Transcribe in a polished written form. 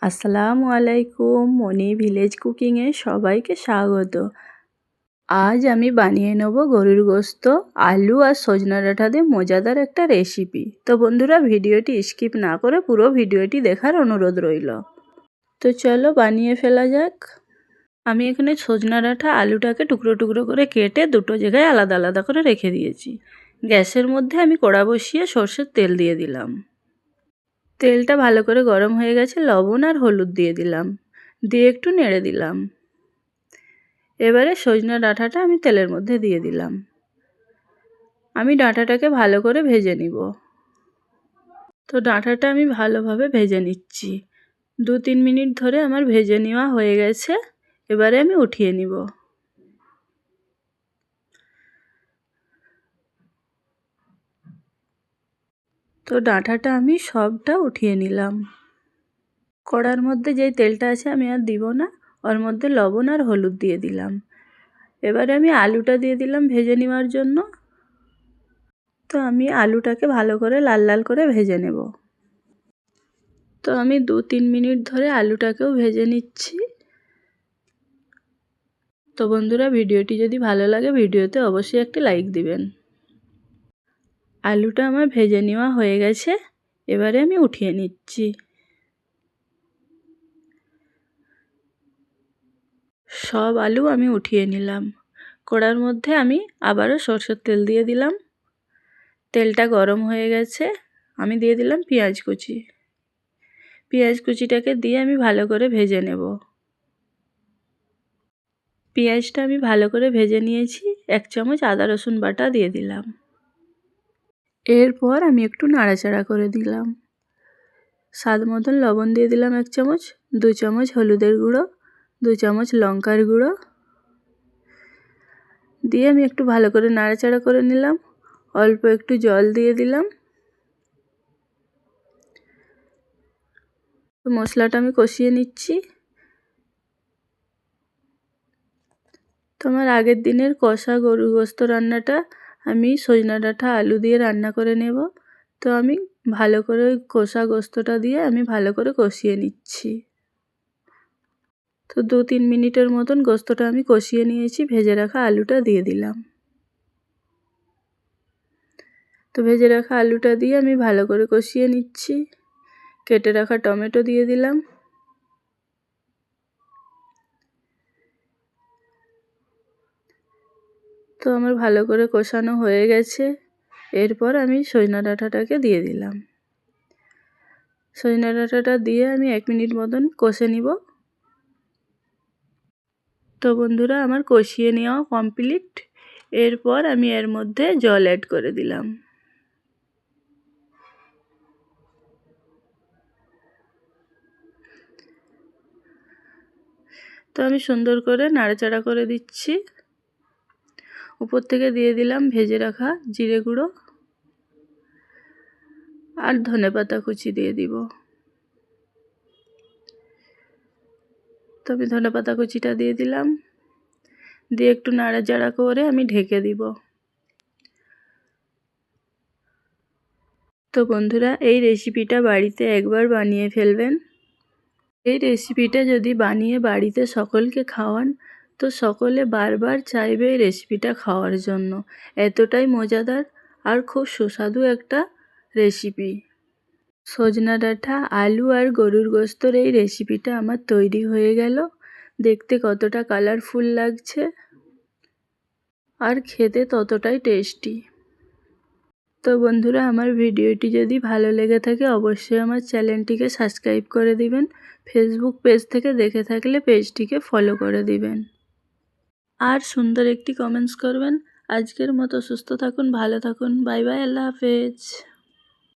আসসালামু আলাইকুম, মনি ভিলেজ কুকিংয়ে সবাইকে স্বাগত। আজ আমি বানিয়ে নেব গরুর গোস্ত, আলু আর সজনা ডাঁটা দিয়ে মজাদার একটা রেসিপি। তো বন্ধুরা, ভিডিওটি স্কিপ না করে পুরো ভিডিওটি দেখার অনুরোধ রইল। তো চলো বানিয়ে ফেলা যাক। আমি এখানে সজনা ডাঁটা আলুটাকে টুকরো টুকরো করে কেটে দুটো জায়গায় আলাদা আলাদা করে রেখে দিয়েছি। গ্যাসের মধ্যে আমি কড়া বসিয়ে সরষের তেল দিয়ে দিলাম। তেলটা ভালো করে গরম হয়ে গেছে, লবণ আর হলুদ দিয়ে দিলাম, দিয়ে একটু নেড়ে দিলাম। এবারে সজনা ডাঁটাটা আমি তেলের মধ্যে দিয়ে দিলাম। আমি ডাঁটাটাকে ভালো করে ভেজে নিব। তো ডাঁটাটা আমি ভালোভাবে ভেজে নিচ্ছি। 2-3 মিনিট ধরে আমার ভেজে নেওয়া হয়ে গেছে। এবারে আমি উঠিয়ে নিব। তো ডাঁটাটা আমি সবটা উঠিয়ে নিলাম। কড়ার মধ্যে যেই তেলটা আছে আমি আর দিব না, ওর মধ্যে লবণ আর হলুদ দিয়ে দিলাম। এবারে আমি আলুটা দিয়ে দিলাম ভেজে নেওয়ার জন্য। তো আমি আলুটাকে ভালো করে লাল লাল করে ভেজে নেব। তো আমি 2-3 মিনিট ধরে আলুটাকেও ভেজে নিচ্ছি। তো বন্ধুরা, ভিডিওটি যদি ভালো লাগে ভিডিওতে অবশ্যই একটি লাইক দিবেন। আলুটা আমার ভেজে নেওয়া হয়ে গেছে। এবারে আমি উঠিয়ে নিচ্ছি। সব আলু আমি উঠিয়ে নিলাম। কড়ার মধ্যে আমি আবারও সরষের তেল দিয়ে দিলাম। তেলটা গরম হয়ে গেছে। আমি দিয়ে দিলাম পেঁয়াজ কুচি। পেঁয়াজ কুচিটাকে দিয়ে আমি ভালো করে ভেজে নেব। পেঁয়াজটা আমি ভালো করে ভেজে নিয়েছি। 1 চামচ আদা রসুন বাটা দিয়ে দিলাম। এরপর আমি একটু নাড়াচাড়া করে দিলাম। স্বাদ মতন লবণ দিয়ে দিলাম 1 চামচ, 2 চামচ হলুদের গুঁড়ো, 2 চামচ লঙ্কার গুঁড়ো দিয়ে আমি একটু ভালো করে নাড়াচাড়া করে নিলাম। অল্প একটু জল দিয়ে দিলাম। তো মশলাটা আমি কষিয়ে নিচ্ছি। তো আমার আগের দিনের কষা গরুর গোস্ত রান্নাটা আমি সজনা ডাঁটা আলু দিয়ে রান্না করে নেব। তো আমি ভালো করে ওই কষা গোস্তটা দিয়ে আমি ভালো করে কষিয়ে নিচ্ছি। তো 2-3 মিনিটের মতন গোস্তটা আমি কষিয়ে নিয়েছি। ভেজে রাখা আলুটা দিয়ে দিলাম। তো ভেজে রাখা আলুটা দিয়ে আমি ভালো করে কষিয়ে নিচ্ছি। কেটে রাখা টমেটো দিয়ে দিলাম। তো আমার ভালো করে কষানো হয়ে গেছে। এরপর আমি সজনা ডাঁটাটাকে দিয়ে দিলাম। সজনা ডাঁটাটা দিয়ে আমি 1 মিনিট মতন কষে নিব। তো বন্ধুরা, আমার কষিয়ে নেওয়া কমপ্লিট। এরপর আমি এর মধ্যে জল অ্যাড করে দিলাম। তো আমি সুন্দর করে নাড়াচাড়া করে দিচ্ছি। উপর থেকে দিয়ে দিলাম ভেজে রাখা জিরে গুঁড়ো আর ধনেপাতা কুচি দিয়ে দিব। তো আমি ধনেপাতা কুচিটা দিয়ে দিলাম, দিয়ে একটু নাড়াচাড়া করে আমি ঢেকে দিব। তো বন্ধুরা, এই রেসিপিটা বাড়িতে একবার বানিয়ে ফেলবেন। এই রেসিপিটা যদি বানিয়ে বাড়িতে সকলকে খাওয়ান তো সকলে বারবার চাইবে এই রেসিপিটা খাওয়ার জন্য। এতটাই মজাদার আর খুব সুস্বাদু একটা রেসিপি। সজনা ডাঁটা আলু আর গরুর গোস্তর এই রেসিপিটা আমার তৈরি হয়ে গেল। দেখতে কতটা কালারফুল লাগছে আর খেতে ততটাই টেস্টি। তো বন্ধুরা, আমার ভিডিওটি যদি ভালো লেগে থাকে অবশ্যই আমার চ্যানেলটিকে সাবস্ক্রাইব করে দিবেন। ফেসবুক পেজ থেকে দেখে থাকলে পেজটিকে ফলো করে দিবেন আর সুন্দর একটি কমেন্টস করবেন। আজকের মতো সুস্থ থাকুন, ভালো থাকুন। বাই বাই, আল্লাহ হাফেজ।